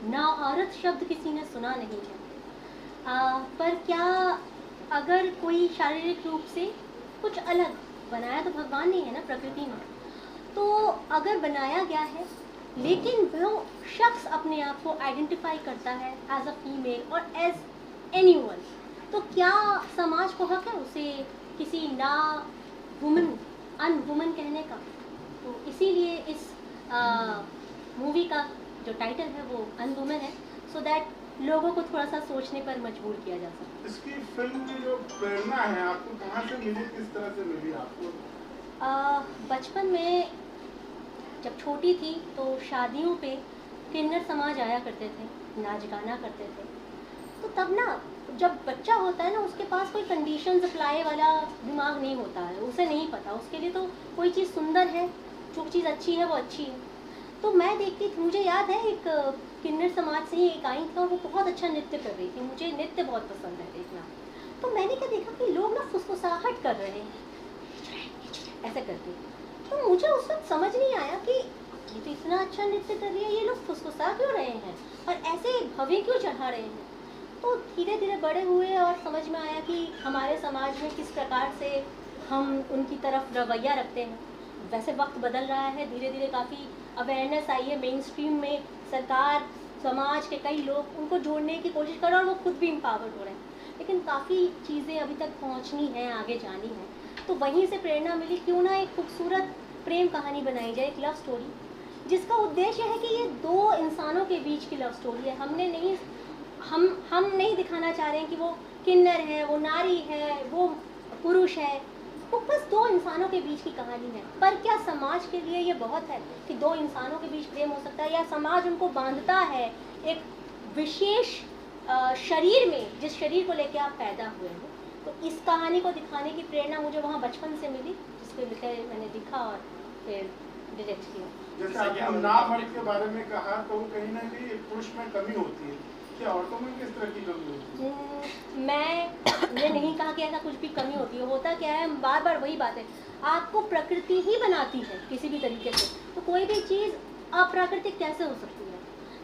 ना औरत शब्द किसी ने सुना नहीं है। पर क्या अगर कोई शारीरिक रूप से कुछ अलग बनाया तो भगवान ने है ना, प्रकृति में, तो अगर बनाया गया है लेकिन वो शख्स अपने आप को आइडेंटिफाई करता है एज अ फीमेल और एज एनीवन, तो क्या समाज को हक है उसे किसी ना वुमन अन वुमन कहने का? तो इसीलिए इस मूवी का जो टाइटल है वो अन वुमन है, सो दैट लोगों को थोड़ा सा सोचने पर मजबूर किया जा सकता है। इसकी फिल्म की जो प्रेरणा है आपको कहाँ से मिली, किस तरह से मिली आपको? बचपन में जब छोटी थी तो शादियों पे किन्नर समाज आया करते थे, नाच गाना करते थे। तो तब ना जब बच्चा होता है ना, उसके पास कोई कंडीशंस अप्लाई वाला दिमाग नहीं होता है, उसे नहीं पता, उसके लिए तो कोई चीज़ सुंदर है, जो चीज़ अच्छी है वो अच्छी है। तो मैं देखती थी, मुझे याद है एक किन्नर समाज से ही एक आई थी और वो बहुत अच्छा नृत्य कर रही थी, मुझे नृत्य बहुत पसंद है देखना। तो मैंने क्या देखा कि लोग ना फुसफुसाहट कर रहे हैं ऐसे करके। तो मुझे उस वक्त समझ नहीं आया कि ये तो इतना अच्छा नृत्य कर रही है, ये लोग फुसफुसा क्यों रहे हैं और ऐसे भव्य क्यों चढ़ा रहे हैं। तो धीरे धीरे बड़े हुए और समझ में आया कि हमारे समाज में किस प्रकार से हम उनकी तरफ रवैया रखते हैं। वैसे वक्त बदल रहा है, धीरे धीरे काफ़ी अवेयरनेस आई है, मेन स्ट्रीम में सरकार, समाज के कई लोग उनको जोड़ने की कोशिश कर रहे हैं और वो खुद भी एम्पावर्ड हो रहे हैं, लेकिन काफ़ी चीज़ें अभी तक पहुंचनी हैं, आगे जानी है। तो वहीं से प्रेरणा मिली, क्यों ना एक खूबसूरत प्रेम कहानी बनाई जाए, एक लव स्टोरी, जिसका उद्देश्य है कि ये दो इंसानों के बीच की लव स्टोरी है। हम नहीं दिखाना चाह रहे हैं कि वो किन्नर है, वो नारी है, वो पुरुष है, वो बस दो इंसानों के बीच की कहानी है। पर क्या समाज के लिए ये बहुत है कि दो इंसानों के बीच प्रेम हो सकता है, या समाज उनको बांधता है एक विशेष शरीर में, जिस शरीर को लेकर आप पैदा हुए हो। तो इस कहानी को दिखाने की प्रेरणा मुझे वहाँ बचपन से मिली, जिसके विषय मैंने दिखा और फिर डायरेक्ट किया। जैसे आपने नाभ मर्द के बारे में कहा, तो कहीं ना कहीं एक पुरुष में कमी होती है, क्या औरतों में किस तरह की कमी होती है? मैं ये नहीं कहा कि ऐसा कुछ भी कमी होती है। होता क्या है, बार बार वही बात है, आपको प्रकृति ही बनाती है किसी भी तरीके से, तो कोई भी चीज़ अप्राकृतिक कैसे हो सकती है?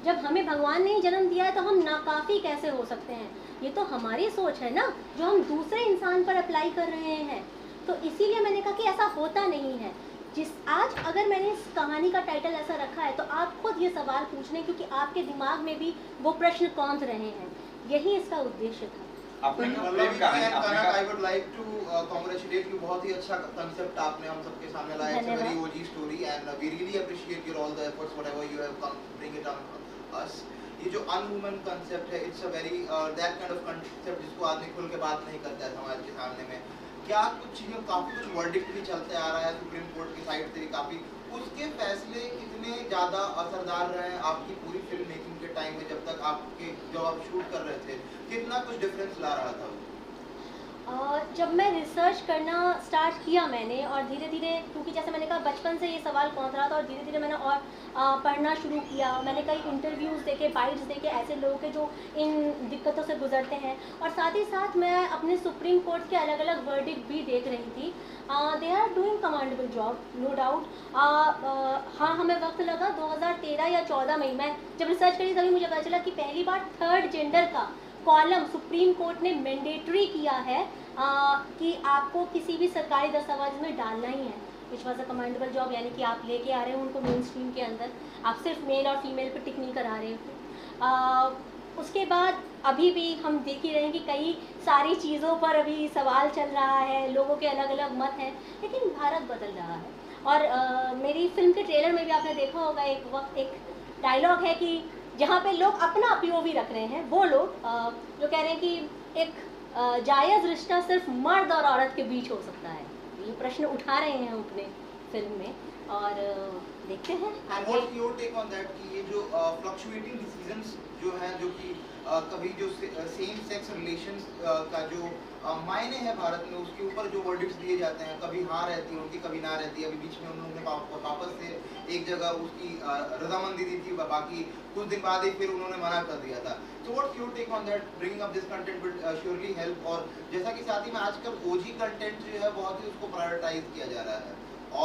जब हमें भगवान ने ही जन्म दिया है तो हम नाकाफी कैसे हो सकते हैं? ये तो हमारी सोच है ना, जो हम दूसरे इंसान पर अप्लाई कर रहे हैं। तो इसीलिए मैंने कहा कि ऐसा होता नहीं है। आज अगर मैंने इस कहानी का टाइटल ऐसा रखा है तो आप खुद ये सवाल पूछ लें, क्योंकि आपके दिमाग में भी वो प्रश्न कौंध रहे हैं, यही इसका उद्देश्य था। I would like to congratulate you, बहुत ही अच्छा concept आपने हम सबके सामने लाया। It's a very OG story and we really appreciate your all the efforts whatever you have come bring it on us. ये जो unwoman concept है, it's a very that kind of concept जिसको आदमी खुल के बात नहीं करता है समाज के सामने में। क्या कुछ चीज़ें, काफ़ी कुछ वर्डिक्ट भी चलते आ रहा है सुप्रीम कोर्ट की साइड से भी काफ़ी, उसके फैसले कितने ज़्यादा असरदार रहे हैं आपकी पूरी फिल्म मेकिंग के टाइम में? जब आप शूट कर रहे थे, कितना कुछ डिफरेंस ला रहा था वो? जब मैं रिसर्च करना स्टार्ट किया मैंने, और धीरे धीरे, क्योंकि जैसे मैंने कहा बचपन से ये सवाल कौन रहा था, और धीरे धीरे मैंने और पढ़ना शुरू किया। मैंने कई इंटरव्यूज़ देखे, बाइट्स देखे ऐसे लोगों के जो इन दिक्कतों से गुजरते हैं, और साथ ही साथ मैं अपने सुप्रीम कोर्ट के अलग अलग वर्डिक्ट भी देख रही थी। They are doing commendable job, no doubt. हाँ, हमें वक्त लगा 2013 या 14 में। मैं जब रिसर्च करी तभी मुझे पता चला कि पहली बार थर्ड जेंडर का कॉलम सुप्रीम कोर्ट ने मैंडेटरी किया है कि आपको किसी भी सरकारी दस्तावेज में डालना ही है, which was a commendable job. यानी कि आप लेके आ रहे हो उनको मेन स्ट्रीम के अंदर, आप सिर्फ मेल और फीमेल पर टिक नहीं करा रहे हो। उसके बाद अभी भी हम देख ही रहे हैं कि कई सारी चीज़ों पर अभी सवाल चल रहा है, लोगों के अलग अलग मत हैं, लेकिन भारत बदल रहा है। और मेरी फिल्म के ट्रेलर में भी आपने देखा होगा, एक डायलॉग है कि जहाँ पे लोग अपना पीओवी रख रहे हैं, वो लोग जो कह रहे हैं कि एक जायज़ रिश्ता सिर्फ मर्द और औरत के बीच हो सकता है, ये प्रश्न उठा रहे हैं हम अपने फिल्म में, और देखते हैं। And what's your take on that कि ये जो fluctuating decisions जो हैं, जो कि कभी जो सेम सेक्स रिलेशंस का जो मायने है भारत में, उसके ऊपर जो वर्डिक्ट्स दिए जाते हैं, कभी हाँ रहती है उनकी, कभी ना रहती है। अभी बीच में उन्होंने वापस से एक जगह उसकी रजामंदी दी थी, बाकी कुछ दिन बाद ही फिर उन्होंने मना कर दिया था। So what's your take on that? Bringing up this content will surely help। और जैसा कि साथ ही में आजकल OG कंटेंट जो है बहुत ही उसको प्रायोरिटाइज किया जा रहा है।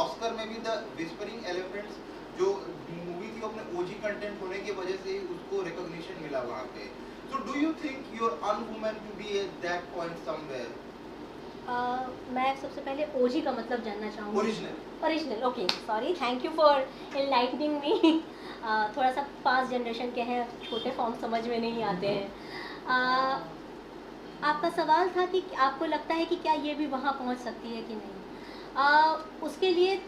ऑस्कर में भी द विस्परिंग एलिफेंट्स जो मूवी थी, अपने OG कंटेंट होने की वजह से उसको रिकॉग्नाइज मिला वहाँ पे. So do you think you're unwoman to be at that point somewhere? मैं सबसे पहले ओजी का मतलब जानना चाहूँगी. Original. Okay, sorry, thank you for enlightening me. थोड़ा सा पास्ट जनरेशन के हैं, छोटे फॉर्म समझ में नहीं आते हैं. आपका सवाल था कि आपको लगता है कि क्या ये भी वहाँ पहुँच सकती है कि नहीं. उसके लिए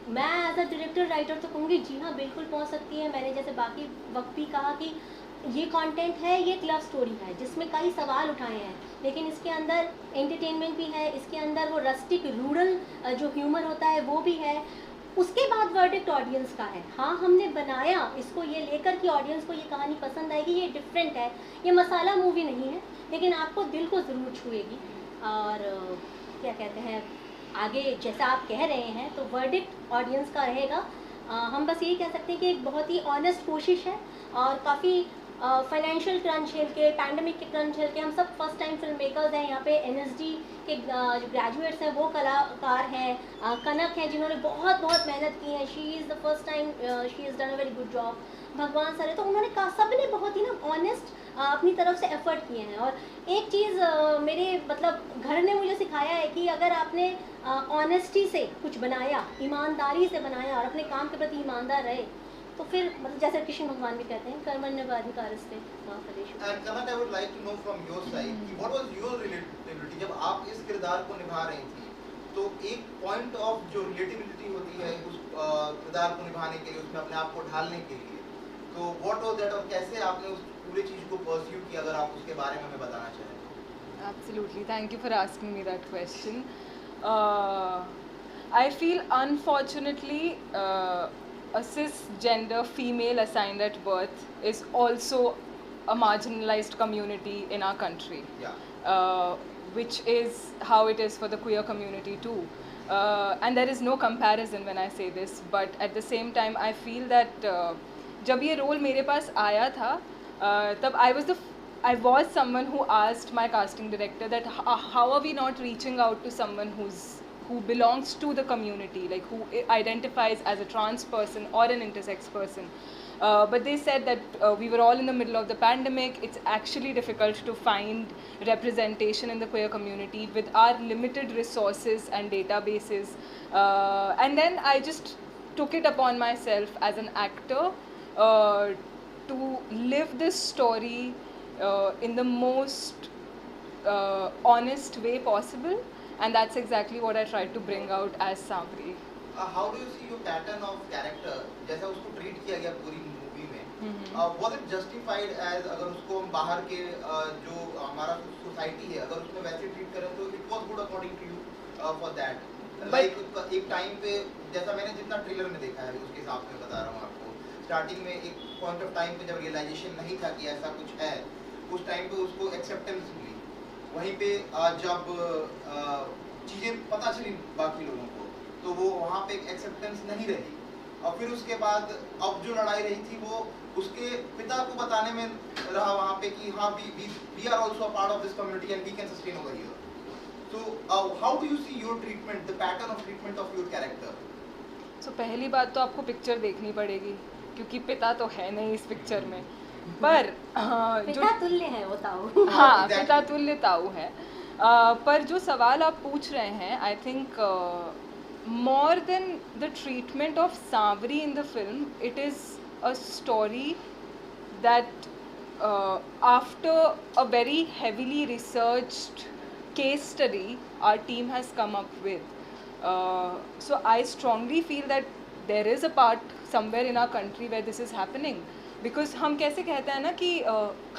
मैं एज अ डायरेक्टर राइटर तो कहूँगी जी हाँ, बिल्कुल पहुँच सकती है. मैंने जैसे बाकी वक्त भी कहा कि ये कंटेंट है, ये एक लव स्टोरी है जिसमें कई सवाल उठाए हैं, लेकिन इसके अंदर एंटरटेनमेंट भी है, इसके अंदर वो रस्टिक रूरल जो ह्यूमर होता है वो भी है. उसके बाद वर्डिक्ट ऑडियंस का है. हाँ, हमने बनाया इसको ये लेकर कि ऑडियंस को ये कहानी पसंद आएगी, ये डिफरेंट है, ये मसाला मूवी नहीं है, लेकिन आपको दिल को ज़रूर छुएगी. और क्या कहते हैं, आगे जैसा आप कह रहे हैं तो वर्डिक्ट ऑडियंस का रहेगा. हम बस यही कह सकते हैं कि एक बहुत ही ऑनेस्ट कोशिश है और काफ़ी फाइनेंशियल क्रंच झेल के, पैंडमिक के क्रंच झेल के, हम सब फर्स्ट टाइम फिल्म मेकर्स हैं यहाँ पे. NSD के जो ग्रेजुएट्स हैं वो कलाकार हैं, कनक हैं जिन्होंने बहुत बहुत मेहनत की है. She is the first time she is done a very good job. भगवान सर है, तो उन्होंने सब ने बहुत ही ना ऑनेस्ट अपनी तरफ से एफर्ट किए हैं. और एक चीज़ मेरे मतलब घर ने मुझे सिखाया है कि अगर आपने ऑनेस्टी से कुछ बनाया, ईमानदारी से बनाया और अपने काम के प्रति ईमानदार रहे, तो फिर मतलब जैसे कृष्ण भगवान भी कहते हैं कर्मण्येवाधिकारस्ते मा फलेषु. And Kanak, I would like to know from your side कि what was your relatability जब आप इस किरदार को निभा रही थी. तो एक पॉइंट ऑफ जो रिलेटिबिलिटी होती है उस किरदार को निभाने के लिए, उसमें अपने आप को ढालने के लिए, तो व्हाट वाज दैट और कैसे आपने उस पूरे चीज को परस्यू किया, अगर आप उसके बारे में हमें बताना चाहें. Absolutely, thank you for asking me that question. I feel unfortunately a cisgender female assigned at birth is also a marginalized community in our country. Yeah. Which is how it is for the queer community too. And there is no comparison when I say this, but at the same time I feel that जब ये role मेरे पास आया था, तब I was someone who asked my casting director that how are we not reaching out to someone who belongs to the community, like who identifies as a trans person or an intersex person. But they said that we were all in the middle of the pandemic. It's actually difficult to find representation in the queer community with our limited resources and databases. And then I just took it upon myself as an actor to live this story in the most honest way possible. And that's exactly what I tried to bring out as Savri. How do you see your pattern of character जैसा उसको treat किया गया पूरी movie में? Was it justified as अगर उसको हम बाहर के जो हमारा सोसाइटी है अगर उसमें वैसे treat करें तो it was good according to you for that? Like एक टाइम पे जैसा मैंने जितना ट्रेलर में देखा है उसके हिसाब से बता रहा हूँ आपको. स्टार्टिंग में एक पॉइंट ऑफ टाइम पे जब रियलाइजेशन नहीं था कि ऐसा कुछ है, उस टाइम पे उसको एक्सेप्टेंस मिली. वहीं पे जब चीज़ें पता चली बाकी लोगों को तो वो वहाँ पे एक एक्सेप्टेंस नहीं रही. और फिर उसके बाद अब जो लड़ाई रही थी वो उसके पिता को बताने में रहा वहाँ पे कि हाँ we are also a part of this community and we can sustain over here. So how do you see your treatment, the pattern of treatment of your character? So पहली बात तो आपको पिक्चर देखनी पड़ेगी क्योंकि पिता तो है नहीं इस पिक्चर में, पर पिता तुल्य है वो ताऊ. हाँ, पिता तुल्य ताऊ है. पर जो सवाल आप पूछ रहे हैं, I think more than the treatment of Savri in the film, it is a story that after a very heavily researched case study our team has come up with. So I strongly feel that there is a part somewhere in our country where this is happening. Because हम कैसे कहते हैं ना कि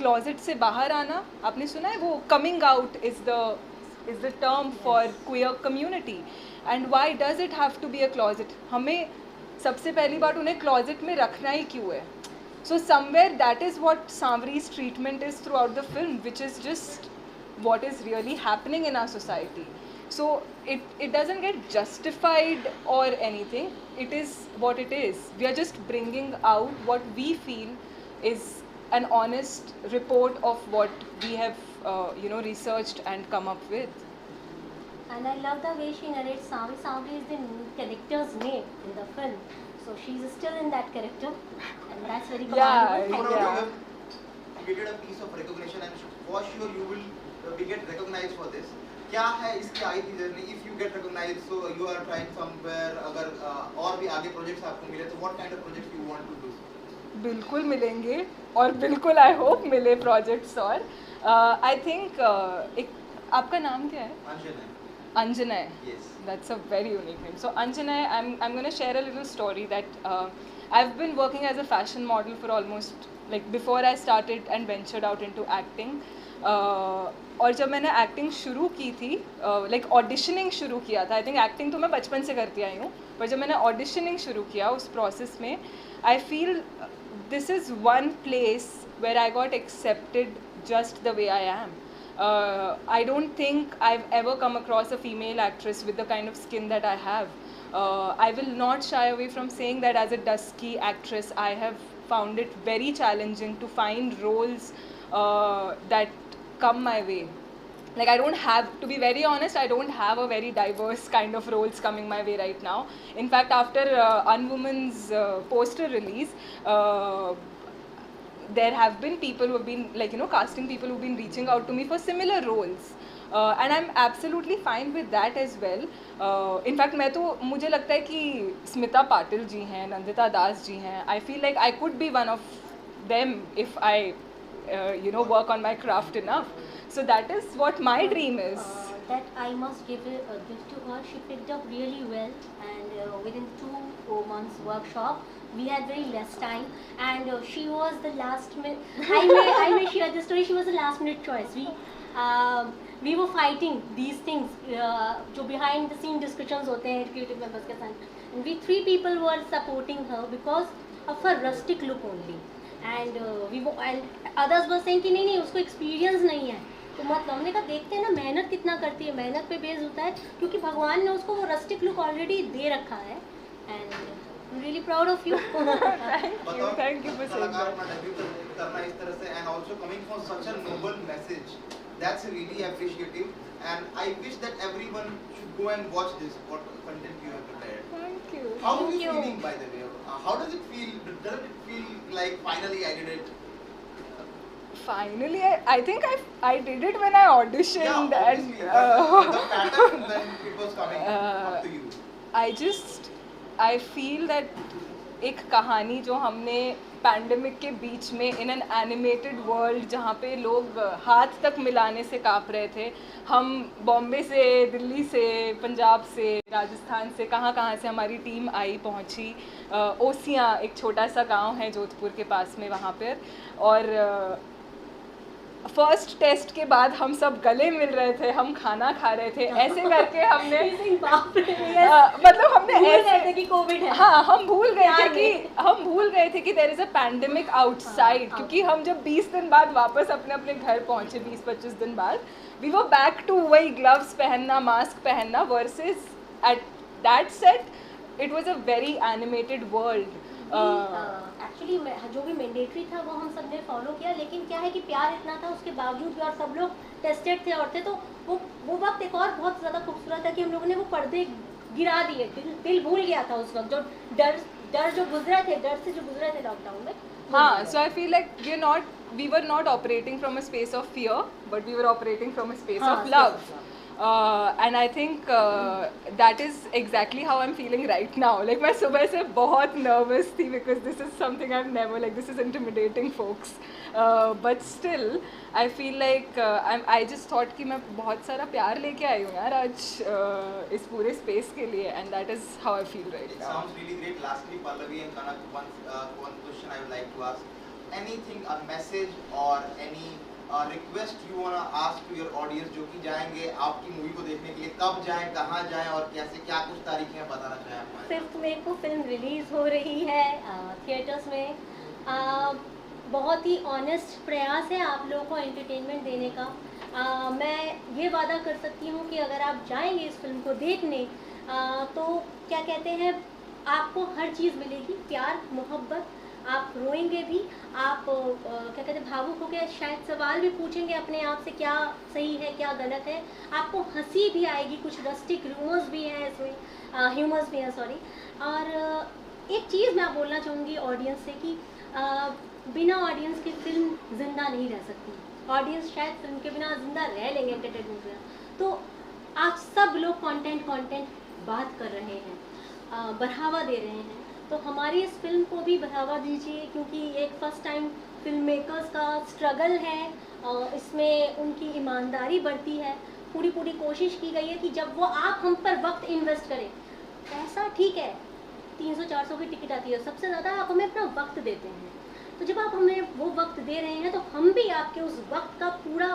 closet से बाहर आना, आपने सुना है वो coming out is the term for queer community. And why does it have to be a closet? हमें सबसे पहली बात उन्हें closet में रखना ही क्यों है? So somewhere that is what Savri's treatment is throughout the film, which is just what is really happening in our society. So it doesn't get justified or anything. It is what it is. We are just bringing out what we feel is an honest report of what we have researched and come up with. And I love the way she narrates Savri. Savri is the character's name in the film. So she's still in that character. And that's very commandable. Yeah. We a piece of recognition and for sure you will be get recognized for this. क्या है इसकी आगे की journey? If you get recognized, so you are trying somewhere, अगर और भी आगे projects आपको मिले तो what kind of projects you want to do? बिल्कुल मिलेंगे और बिल्कुल आई होप मिले प्रोजेक्ट्स और आई थिंक एक आपका नाम क्या है? Anjanay. Anjanay. Yes. That's a very unique name. So Anjanay, I'm going to share a little story that I've been working as a fashion model for almost like before I started and ventured out into acting. और जब मैंने acting शुरू की थी like auditioning शुरू किया था, I think acting तो मैं बचपन से करती आई हूँ, पर जब मैंने ऑडिशनिंग शुरू किया उस प्रोसेस में I feel this is one place where I got accepted just the way I am. I don't think I've ever come across a female actress with the kind of skin that I have. I will not shy away from saying that as a dusky actress, I have found it very challenging to find roles that come my way. Like I don't have, to be very honest, I don't have a very diverse kind of roles coming my way right now. In fact, after Unwoman's poster release, there have been people who have been like, you know, casting people who have been reaching out to me for similar roles. And I'm absolutely fine with that as well. In fact, मैं तो मुझे लगता है कि स्मिता पाटिल जी हैं, नंदिता दास जी हैं. I feel like I could be one of them if I, you know, work on my craft enough. So that is what my dream is. That I must give a gift to her. She picked up really well, and within 2 months workshop, we had very less time, and she was the last minute. I may share the story. She was the last minute choice. We were fighting these things, जो behind the scene discussions होते हैं creative members के साथ, and we 3 people were supporting her because of her rustic look only, and and others were saying कि नहीं उसको experience नहीं है, तो मतलब हमने कहा देखते हैं ना मेहनत कितना करती है, मेहनत पे बेस होता है, क्योंकि भगवान ने उसको वो रस्टिक लुक ऑलरेडी दे रखा है. And I am really proud of you. Thank you for saying कलाकार that. अपना डेब्यू करना इस तरह से and also coming from such a noble message, that's really appreciative, and I wish that everyone should go and watch this what content you have prepared. Thank you. How are Thank you you. feeling, by the way? How does it feel? Does it feel like finally I did it? Finally, I think I did it when I auditioned, Yeah, and obviously, but the pattern when it was coming up to you. I feel that एक कहानी जो हमने pandemic के बीच में in an animated world जहाँ पे लोग हाथ तक मिलाने से काँप रहे थे, हम बॉम्बे से, दिल्ली से, पंजाब से, राजस्थान से, कहाँ से हमारी टीम आई पहुँची. ओसियाँ एक छोटा सा गांव है जोधपुर के पास में, वहाँ पर, और फर्स्ट टेस्ट के बाद हम सब गले मिल रहे थे, हम खाना खा रहे थे, ऐसे करके हमने मतलब हमने ऐसे कि कोविड है. हाँ, हम भूल गए थे कि there is a pandemic outside, क्योंकि हम जब 20 दिन बाद वापस अपने अपने घर पहुंचे, 20-25 दिन बाद, वी वर बैक टू वही ग्लव्स पहनना, मास्क पहनना, versus at that set it was a very animated world. Actually जो भी मैंडेटरी था वो हम सब ने फॉलो किया, लेकिन क्या है कि प्यार इतना था उसके बावजूद भी, और सब लोग टेस्टेड थे और थे, तो वो वक्त एक और बहुत ज़्यादा खूबसूरत है कि हम लोगों ने वो पर्दे गिरा दिए. दिल भूल गया था उस वक्त, जो डर जो गुजरा थे, डर से जो गुजरे थे लॉकडाउन में. हाँ, so I feel like we were not operating from a space of fear, but we were operating from a space of love. And I think that is exactly how I'm feeling right now. Like मैं सुबह से बहुत nervous थी because this is something I've never, like this is intimidating folks. But still I feel like I just thought कि मैं बहुत सारा प्यार लेके आई हूँ यार आज इस पूरे space के लिए, and that is how I feel right It now. sounds really great. Lastly, Pallavi and Kanak, one question I would like to ask. Anything, a message or any request you want to ask to your audience जो कि जाएंगे आपकी movie को देखने के लिए, कब जाएं, कहाँ जाएं और कैसे, क्या कुछ तारीखें बताना चाहें आप? 5 मई को फिल्म रिलीज हो रही है थिएटर्स में. बहुत ही ऑनेस्ट प्रयास है आप लोगों को एंटरटेनमेंट देने का. मैं ये वादा कर सकती हूँ कि अगर आप जाएंगे इस फिल्म को देखने तो क्या कहते हैं, आपको हर चीज़ मिलेगी, प्यार, मोहब्बत, आप रोएंगे भी, आप क्या कहते हैं भावुक होकर शायद सवाल भी पूछेंगे अपने आप से क्या सही है क्या गलत है, आपको हंसी भी आएगी, कुछ रस्टिक ह्यूमर्स भी हैं इसमें, सॉरी. और एक चीज़ मैं बोलना चाहूँगी ऑडियंस से कि बिना ऑडियंस की फिल्म जिंदा नहीं रह सकती, ऑडियंस शायद फिल्म के बिना जिंदा रह लेंगे एंटरटेनमेंट के बिना। तो आज सब लोग कंटेंट बात कर रहे हैं, बढ़ावा दे रहे हैं, तो हमारी इस फिल्म को भी बढ़ावा दीजिए, क्योंकि एक फर्स्ट टाइम फिल्म मेकर्स का स्ट्रगल है, इसमें उनकी ईमानदारी बढ़ती है, पूरी कोशिश की गई है कि जब वो आप हम पर वक्त इन्वेस्ट करें, पैसा ठीक है 300-400 की टिकट आती है, सबसे ज़्यादा आप हमें अपना वक्त देते हैं, तो जब आप हमें वो वक्त दे रहे हैं तो हम भी आपके उस वक्त का पूरा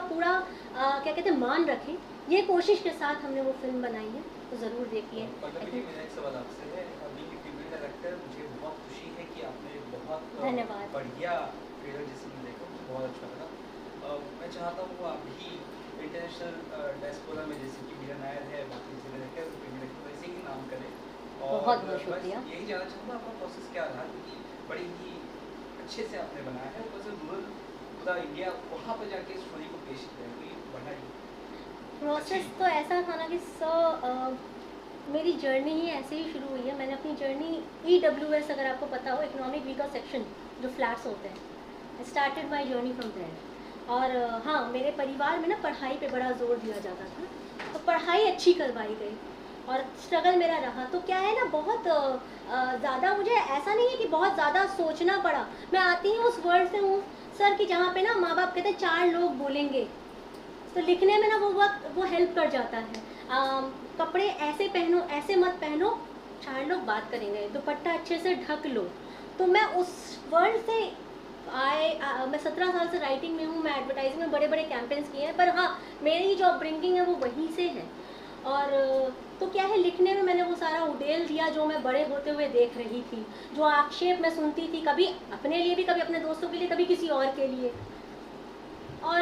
क्या कहते हैं मान रखें, ये कोशिश के साथ हमने वो फिल्म बनाई है, तो ज़रूर देखिए। मेरा एक सवाल आपसे है, अभी की फीमेल डायरेक्टर, मुझे बहुत खुशी है कि आपने बहुत धन्यवाद। बढ़िया ट्रेलर जिसे मैं देखा मुझे बहुत अच्छा लगा। मैं चाहता हूँ आप भी इंटरनेशनल डायस्पोरा में जैसे कि मीरा नायर है, बाकी जिले डायरेक्टर फीमेल डायरेक्टर वैसे ही नाम करें, और बहुत बस शुक्रिया। यही जानना चाहूँगा आपका प्रोसेस क्या रहा, क्योंकि बड़ी ही अच्छे से आपने बनाया है, ऊपर से रूरल पूरा इंडिया वहाँ पर जाके स्टोरी को पेश किया है, तो ये बड़ा ही प्रोसेस तो ऐसा था ना कि मेरी जर्नी ही ऐसे ही शुरू हुई है। मैंने अपनी जर्नी EWS, अगर आपको पता हो, इकोनॉमिक वीकर सेक्शन जो फ्लैट्स होते हैं, I started my journey from there. और हाँ, मेरे परिवार में ना पढ़ाई पे बड़ा जोर दिया जाता था, तो पढ़ाई अच्छी करवाई गई और स्ट्रगल मेरा रहा। तो क्या है ना, बहुत ज़्यादा मुझे ऐसा नहीं है कि बहुत ज़्यादा सोचना पड़ा। मैं आती हूँ उस वर्ल्ड से हूँ सर कि जहाँ पे ना माँ बाप कहते हैं 4 लोग बोलेंगे, तो लिखने में ना वो हेल्प कर जाता है। कपड़े ऐसे पहनो, ऐसे मत पहनो, 4 लोग बात करेंगे, दुपट्टा अच्छे से ढक लो। तो मैं उस वर्ल्ड से मैं 17 साल से राइटिंग में हूँ, मैं एडवर्टाइजिंग में बड़े बड़े कैंपेन्स किए हैं, पर हाँ, मेरी जो अपब्रिंगिंग है वो वहीं से है। और तो क्या है, लिखने में मैंने वो सारा उड़ेल दिया जो मैं बड़े होते हुए देख रही थी, जो आक्षेप मैं सुनती थी, कभी अपने लिए भी, कभी अपने दोस्तों के लिए, कभी किसी और के लिए। और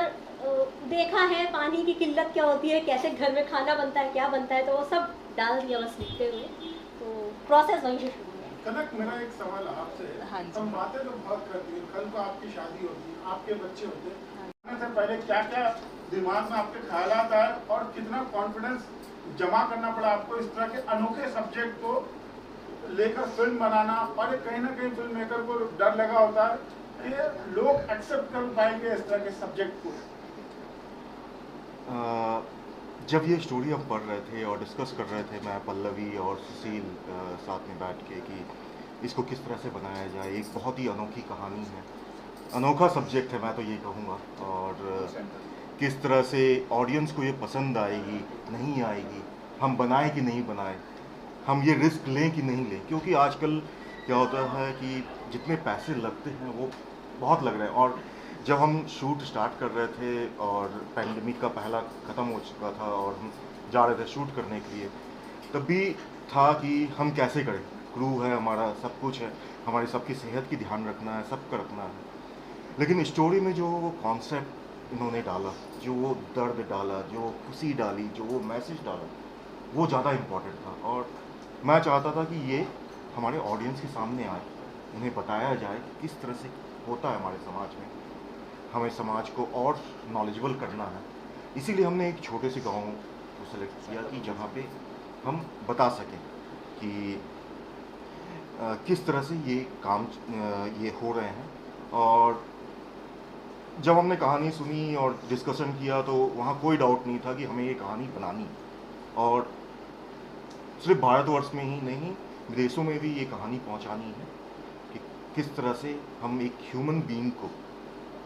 देखा है पानी की किल्लत क्या होती है, कैसे घर में खाना बनता है, क्या बनता है, तो वो सब डाल दिया बस लिखते हुए। तो प्रोसेस वहीं से शुरू हुआ। कनक, मेरा एक सवाल आपसे है। हाँ जी। हम बातें तो बहुत करती हैं, कल को आपकी शादी होती है, आपके बच्चे होते हैं, हाँ। से पहले क्या क्या दिमाग में आपके ख्यालात आए और कितना कॉन्फिडेंस जमा करना पड़ा आपको इस तरह के अनोखे सब्जेक्ट को लेकर फिल्म बनाना। और कहीं ना कहीं फिल्म मेकर को डर लगा होता है कि लोग एक्सेप्ट कर पाएंगे इस तरह के सब्जेक्ट को। जब ये स्टोरी हम पढ़ रहे थे और डिस्कस कर रहे थे, मैं, पल्लवी और सुशील साथ में बैठ के, कि इसको किस तरह से बनाया जाए। एक बहुत ही अनोखी कहानी है, अनोखा सब्जेक्ट है, मैं तो ये कहूँगा। और किस तरह से ऑडियंस को ये पसंद आएगी, नहीं आएगी, हम बनाए कि नहीं बनाए, हम ये रिस्क लें कि नहीं लें। क्योंकि आजकल क्या होता है कि जितने पैसे लगते हैं वो बहुत लग रहे हैं। और जब हम शूट स्टार्ट कर रहे थे और पैंडेमिक का पहला ख़त्म हो चुका था और हम जा रहे थे शूट करने के लिए, तब भी था कि हम कैसे करें, क्रू है हमारा, सब कुछ है, हमारी सबकी सेहत की ध्यान रखना है, सबका रखना है। लेकिन स्टोरी में जो वो कॉन्सेप्ट इन्होंने डाला, जो वो दर्द डाला, जो खुशी डाली, जो वो मैसेज डाला, वो ज़्यादा इम्पोर्टेंट था। और मैं चाहता था कि ये हमारे ऑडियंस के सामने आए, उन्हें बताया जाए कि किस तरह से होता है हमारे समाज में, हमें समाज को और नॉलेजेबल करना है। इसीलिए हमने एक छोटे से गांव को सेलेक्ट किया कि जहाँ पे हम बता सकें कि किस तरह से ये काम ये हो रहे हैं। और जब हमने कहानी सुनी और डिस्कशन किया तो वहाँ कोई डाउट नहीं था कि हमें ये कहानी बनानी, और सिर्फ भारतवर्ष में ही नहीं, विदेशों में भी ये कहानी पहुँचानी है कि किस तरह से हम एक ह्यूमन बीइंग को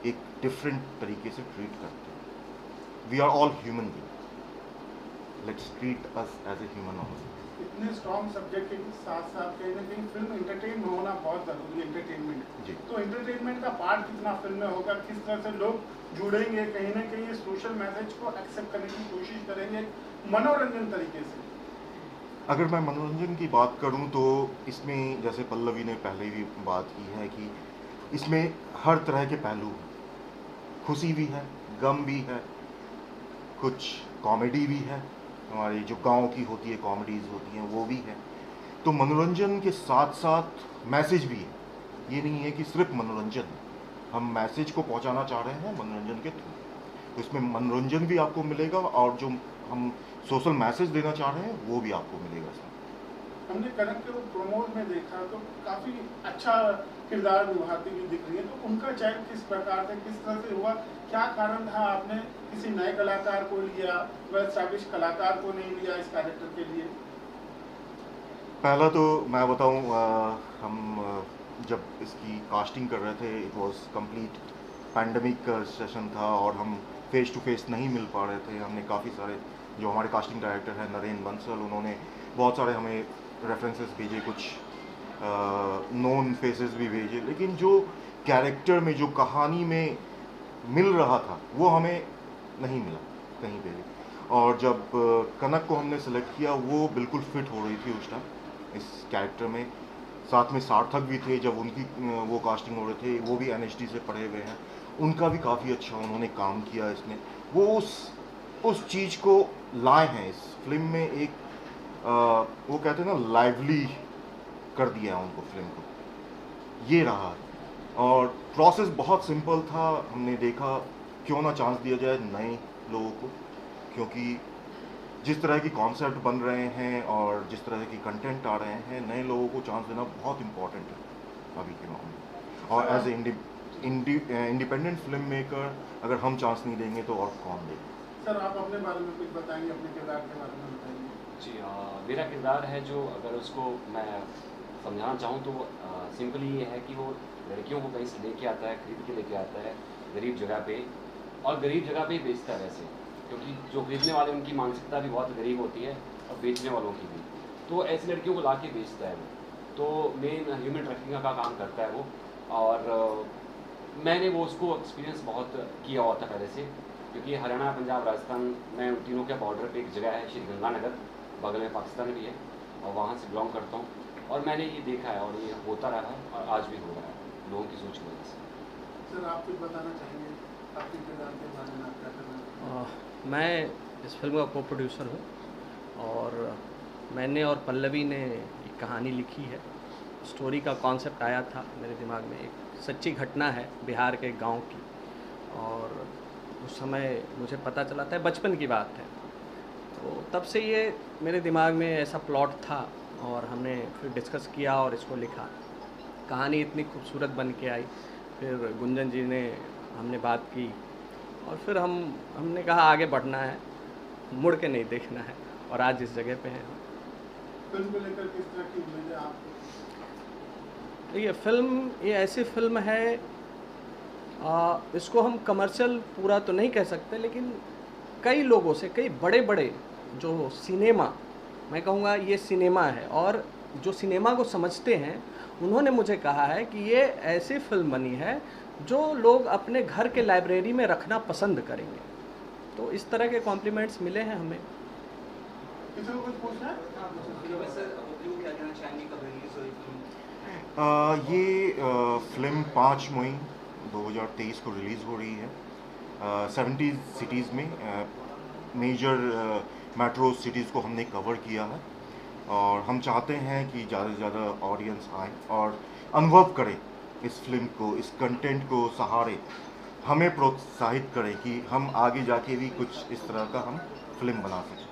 एक डिफरेंट तरीके से ट्रीट करते हैं। We are all human being, let's treat us as a human also. इतने स्ट्रॉन्ग सब्जेक्ट के साथ साथ कहीं ना कहीं फिल्म एंटरटेन होना बहुत ज़रूरी है, एंटरटेनमेंट जी। तो एंटरटेनमेंट का पार्ट कितना फिल्म में होगा, किस तरह से लोग जुड़ेंगे, कहीं ना कहीं सोशल मैसेज को एक्सेप्ट करने की कोशिश करेंगे मनोरंजन तरीके से। अगर मैं मनोरंजन की बात करूं तो इसमें, जैसे पल्लवी ने पहले भी बात की है, कि इसमें हर तरह के पहलू हैं, खुशी भी है, गम भी है, कुछ कॉमेडी भी है, हमारी जो गांव की होती है कॉमेडीज़ होती हैं वो भी है। तो मनोरंजन के साथ साथ मैसेज भी है, ये नहीं है कि सिर्फ मनोरंजन, हम मैसेज को पहुंचाना चाह रहे हैं मनोरंजन के थ्रू। तो इसमें मनोरंजन भी आपको मिलेगा और जो हम सोशल मैसेज देना चाह रहे हैं वो भी आपको मिलेगा इसमें। हमने कनक के वो प्रोमो में देखा तो काफ़ी अच्छा किरदार निभाती हुई दिख रही है, तो उनका चयन किस प्रकार से, किस तरह से हुआ, क्या कारण था आपने किसी नए कलाकार को लिया, वेल एस्टैब्लिश कलाकार को नहीं लिया इस कैरेक्टर के लिए? पहला तो मैं बताऊं, हम जब इसकी कास्टिंग कर रहे थे, it was complete pandemic session था और हम फेस टू फेस नहीं मिल पा रहे थे। हमने काफ़ी सारे, जो हमारे कास्टिंग डायरेक्टर हैं नरेंद्र बंसल, उन्होंने बहुत सारे हमें रेफरेंसेस भेजे, कुछ नोन फेसेस भी भेजे, लेकिन जो कैरेक्टर में, जो कहानी में मिल रहा था वो हमें नहीं मिला कहीं पे भी। और जब कनक को हमने सेलेक्ट किया, वो बिल्कुल फिट हो रही थी उस टाइम इस कैरेक्टर में। साथ में सार्थक भी थे, जब उनकी वो कास्टिंग हो रहे थे, वो भी NHD से पढ़े हुए हैं, उनका भी काफ़ी अच्छा उन्होंने काम किया इसमें। वो उस चीज़ को लाए हैं इस फिल्म में, एक वो कहते हैं ना, लाइवली कर दिया है उनको फिल्म को, ये रहा। और प्रोसेस बहुत सिंपल था, हमने देखा क्यों ना चांस दिया जाए नए लोगों को, क्योंकि जिस तरह की कॉन्सेप्ट बन रहे हैं और जिस तरह की कंटेंट आ रहे हैं, नए लोगों को चांस देना बहुत इम्पोर्टेंट है अभी के मामले में। और as a independent film maker अगर हम चांस नहीं देंगे तो और कौन देगा? सर, आप अपने बारे में कुछ बताएंगे, अपने किरदार के बारे में बताएंगे? जी, मेरा किरदार है जो, अगर उसको मैं समझाना चाहूँ तो सिंपली ये है कि वो लड़कियों को कहीं से लेके आता है, खरीद के लेके आता है गरीब जगह पे, और गरीब जगह पे ही बेचता है वैसे, क्योंकि जो खरीदने वाले उनकी मानसिकता भी बहुत गरीब होती है और बेचने वालों की भी, तो ऐसी लड़कियों को ला के बेचता है वो। तो मेन ह्यूमन ट्रैफिकिंग का काम करता है वो। और मैंने वो उसको एक्सपीरियंस बहुत किया हुआ था पहले से, क्योंकि हरियाणा, पंजाब, राजस्थान में उन तीनों के बॉर्डर पे एक जगह है श्री गंगानगर, बगल में पाकिस्तान भी है, और वहाँ से बिलोंग करता हूँ। और मैंने ये देखा है और ये होता रहा है और आज भी हो रहा है लोगों की सोच की वजह से। सर, आप कुछ बताना चाहेंगे आपके किरदार के बारे में, आप क्या करना? मैं इस फिल्म का को प्रोड्यूसर हूँ और मैंने और पल्लवी ने एक कहानी लिखी है। स्टोरी का कॉन्सेप्ट आया था मेरे दिमाग में, एक सच्ची घटना है बिहार के गांव की, और उस समय मुझे पता चला था, बचपन की बात है, तो तब से ये मेरे दिमाग में ऐसा प्लॉट था और हमने फिर डिस्कस किया और इसको लिखा। कहानी इतनी खूबसूरत बन के आई, फिर गुंजन जी ने, हमने बात की और फिर हमने कहा आगे बढ़ना है, मुड़ के नहीं देखना है, और आज इस जगह पे हैं। फिल्म को लेकर किस तरह की उम्मीद है आपको? देखिए, फिल्म ये ऐसी फिल्म है, इसको हम कमर्शियल पूरा तो नहीं कह सकते, लेकिन कई लोगों से, कई बड़े बड़े जो सिनेमा, मैं कहूँगा ये सिनेमा है, और जो सिनेमा को समझते हैं उन्होंने मुझे कहा है कि ये ऐसी फिल्म बनी है जो लोग अपने घर के लाइब्रेरी में रखना पसंद करेंगे। तो इस तरह के कॉम्प्लीमेंट्स मिले हैं हमें। किसी को कुछ पूछना है? ये फिल्म 5 मई 2023 को रिलीज़ हो रही है। 70 सिटीज़ में, मेजर मेट्रो सिटीज़ को हमने कवर किया है, और हम चाहते हैं कि ज़्यादा से ज़्यादा ऑडियंस आए और अनुभव करें इस फिल्म को, इस कंटेंट को सहारे, हमें प्रोत्साहित करें कि हम आगे जाके भी कुछ इस तरह का हम फिल्म बना सकें।